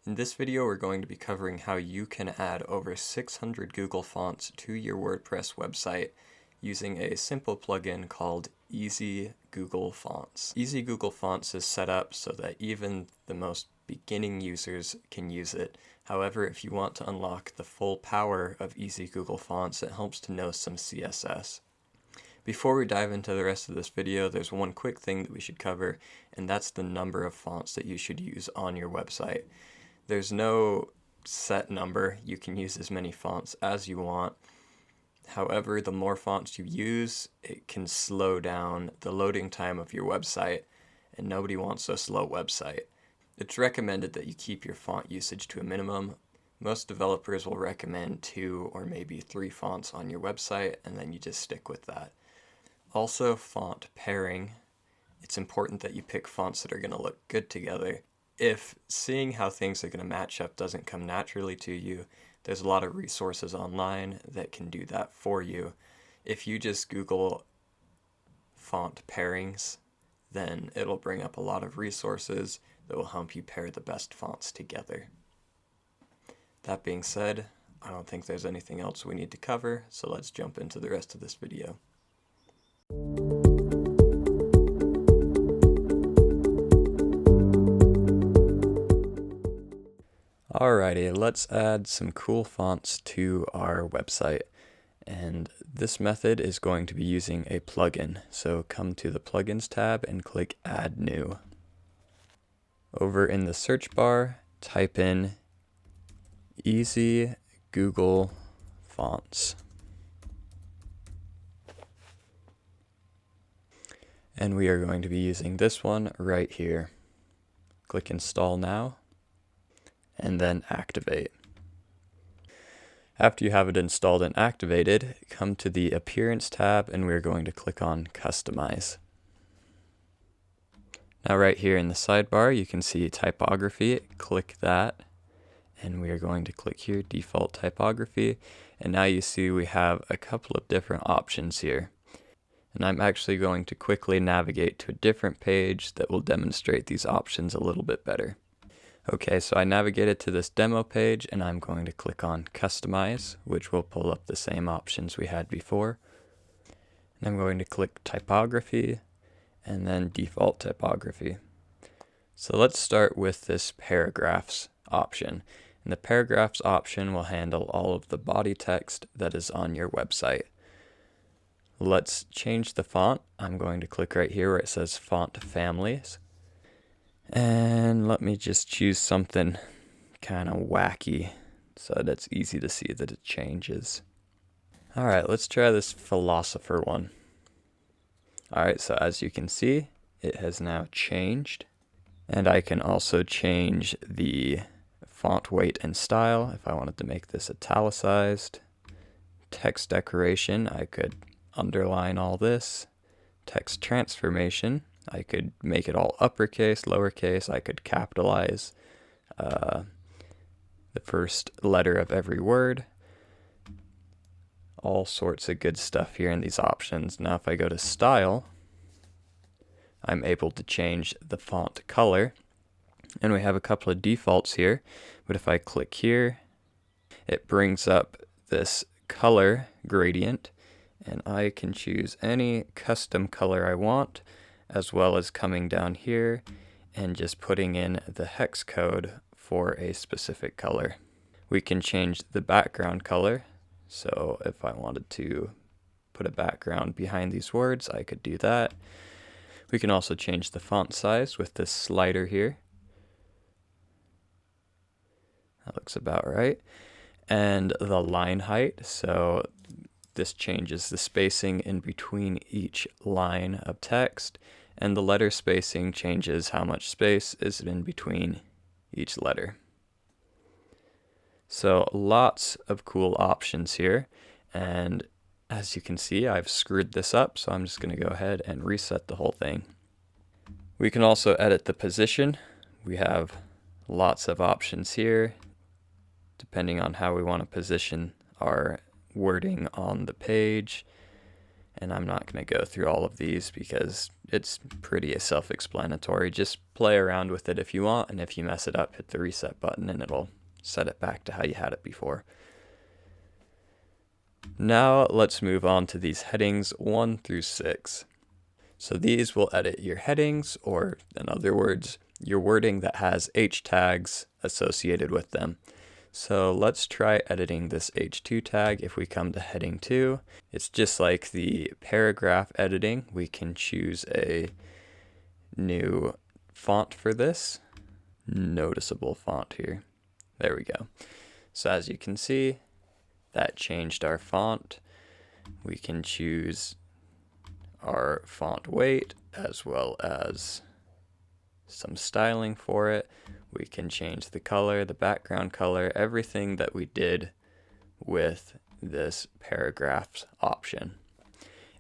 In this video, we're going to be covering how you can add over 600 Google fonts to your WordPress website using a simple plugin called Easy Google Fonts. Easy Google Fonts is set up so that even the most beginning users can use it. However, if you want to unlock the full power of Easy Google Fonts, it helps to know some CSS. Before we dive into the rest of this video, there's one quick thing that we should cover, and that's the number of fonts that you should use on your website. There's no set number. You can use as many fonts as you want. However, the more fonts you use, it can slow down the loading time of your website, and nobody wants a slow website. It's recommended that you keep your font usage to a minimum. Most developers will recommend 2 or maybe 3 fonts on your website, and then you just stick with that. Also, font pairing. It's important that you pick fonts that are going to look good together. If seeing how things are going to match up doesn't come naturally to you, there's a lot of resources online that can do that for you. If you just Google font pairings, then it'll bring up a lot of resources that will help you pair the best fonts together. That being said, I don't think there's anything else we need to cover, so let's jump into the rest of this video. Alrighty, let's add some cool fonts to our website. And this method is going to be using a plugin. So come to the Plugins tab and click Add New. Over in the search bar, type in Easy Google Fonts. And we are going to be using this one right here. Click Install Now, and then Activate. After you have it installed and activated, come to the Appearance tab, and we're going to click on Customize. Now right here in the sidebar, you can see Typography. Click that, and we are going to click here, Default Typography, and now you see we have a couple of different options here. And I'm actually going to quickly navigate to a different page that will demonstrate these options a little bit better. Okay, so I navigated to this demo page, and I'm going to click on Customize, which will pull up the same options we had before. And I'm going to click Typography, and then Default Typography. So let's start with this Paragraphs option. And the Paragraphs option will handle all of the body text that is on your website. Let's change the font. I'm going to click right here where it says Font Families. And let me just choose something kind of wacky so that it's easy to see that it changes. Alright, let's try this philosopher one. Alright, so as you can see, it has now changed. And I can also change the font weight and style if I wanted to make this italicized. Text decoration, I could underline all this. Text transformation, I could make it all uppercase, lowercase. I could capitalize the first letter of every word. All sorts of good stuff here in these options. Now if I go to style, I'm able to change the font color. And we have a couple of defaults here. But if I click here, it brings up this color gradient. And I can choose any custom color I want, as well as coming down here and just putting in the hex code for a specific color. We can change the background color. So if I wanted to put a background behind these words, I could do that. We can also change the font size with this slider here. That looks about right. And the line height. So this changes the spacing in between each line of text, and the letter spacing changes how much space is in between each letter. So lots of cool options here, and as you can see, I've screwed this up, so I'm just going to go ahead and reset the whole thing. We can also edit the position. We have lots of options here, depending on how we want to position our wording on the page. And I'm not going to go through all of these because it's pretty self-explanatory. Just play around with it if you want, and if you mess it up, hit the reset button and it'll set it back to how you had it before. Now let's move on to these headings 1 through 6. So these will edit your headings, or in other words, your wording that has H tags associated with them. So let's try editing this H2 tag. If we come to heading 2, it's just like the paragraph editing. We can choose a new font for this, noticeable font here. There we go. So as you can see, that changed our font. We can choose our font weight as well as some styling for it. We can change the color, the background color, everything that we did with this paragraphs option.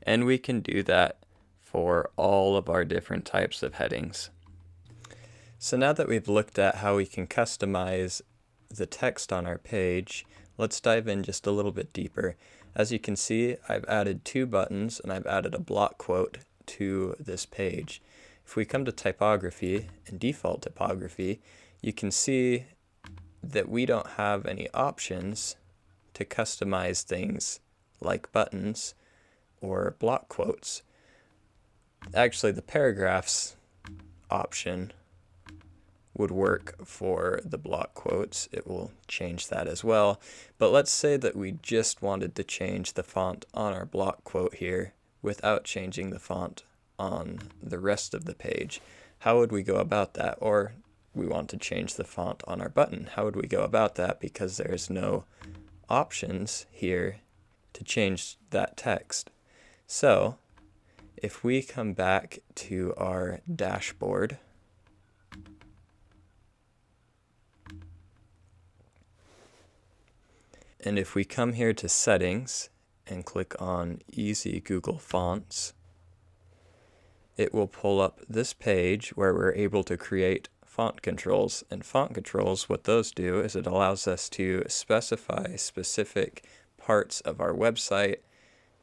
And we can do that for all of our different types of headings. So now that we've looked at how we can customize the text on our page, let's dive in just a little bit deeper. As you can see, I've added 2 buttons and I've added a block quote to this page. If we come to typography and default typography, you can see that we don't have any options to customize things like buttons or block quotes. Actually, the paragraphs option would work for the block quotes. It will change that as well. But let's say that we just wanted to change the font on our block quote here without changing the font on the rest of the page. How would we go about that? Or we want to change the font on our button. How would we go about that? Because there's no options here to change that text. So if we come back to our dashboard, and if we come here to settings and click on Easy Google Fonts, it will pull up this page where we're able to create font controls. And font controls, what those do is it allows us to specify specific parts of our website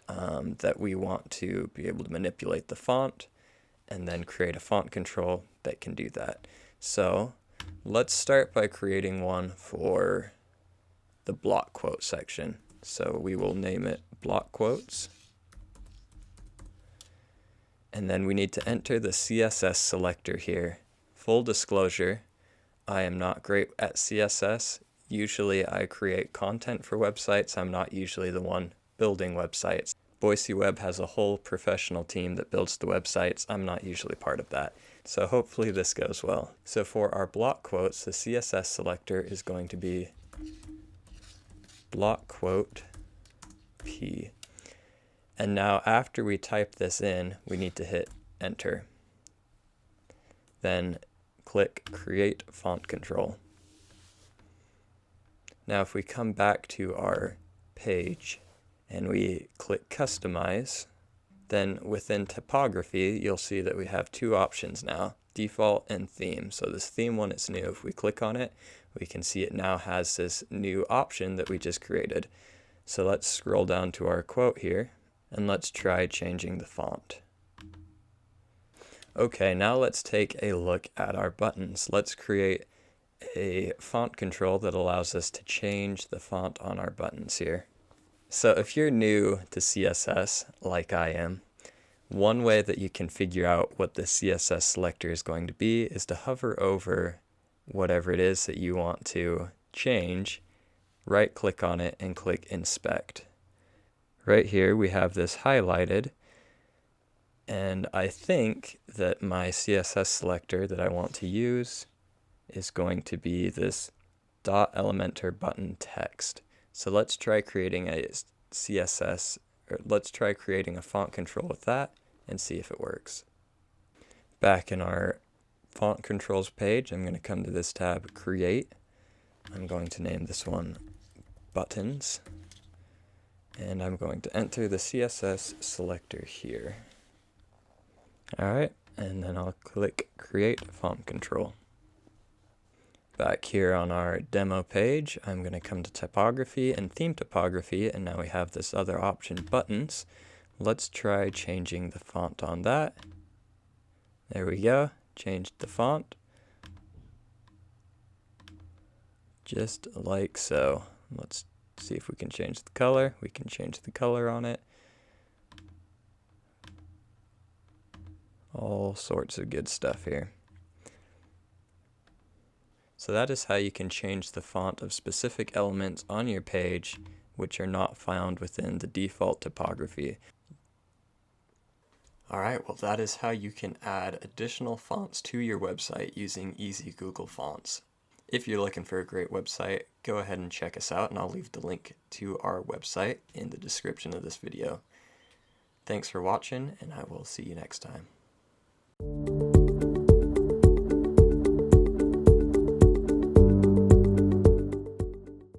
that we want to be able to manipulate the font, and then create a font control that can do that. So let's start by creating one for the block quote section. So we will name it block quotes. And then we need to enter the CSS selector here. Full disclosure, I am not great at CSS. Usually I create content for websites. I'm not usually the one building websites. Boise Web has a whole professional team that builds the websites. I'm not usually part of that. So hopefully this goes well. So for our block quotes, the CSS selector is going to be block quote P. And now after we type this in, we need to hit enter. Then click create font control. Now if we come back to our page and we click customize, then within typography, you'll see that we have 2 options now, default and theme. So this theme one is new. If we click on it, we can see it now has this new option that we just created. So let's scroll down to our quote here and let's try changing the font. Okay, now let's take a look at our buttons. Let's create a font control that allows us to change the font on our buttons here. So if you're new to CSS, like I am, one way that you can figure out what the CSS selector is going to be is to hover over whatever it is that you want to change, right click on it and click inspect. Right here we have this highlighted, and I think that my CSS selector that I want to use is going to be this dot Elementor button text. So let's try creating a CSS, or let's try creating a font control with that and see if it works. Back in our font controls page, I'm going to come to this tab, create. I'm going to name this one buttons, and I'm going to enter the CSS selector here. Alright, and then I'll click create font control. Back here on our demo page, I'm going to come to typography and theme typography, and now we have this other option, buttons. Let's try changing the font on that. There we go, changed the font. Just like so. Let's see if we can change the color. We can change the color on it. All sorts of good stuff here. So that is how you can change the font of specific elements on your page which are not found within the default typography. Alright, well that is how you can add additional fonts to your website using Easy Google Fonts. If you're looking for a great website, go ahead and check us out, and I'll leave the link to our website in the description of this video. Thanks for watching, and I will see you next time.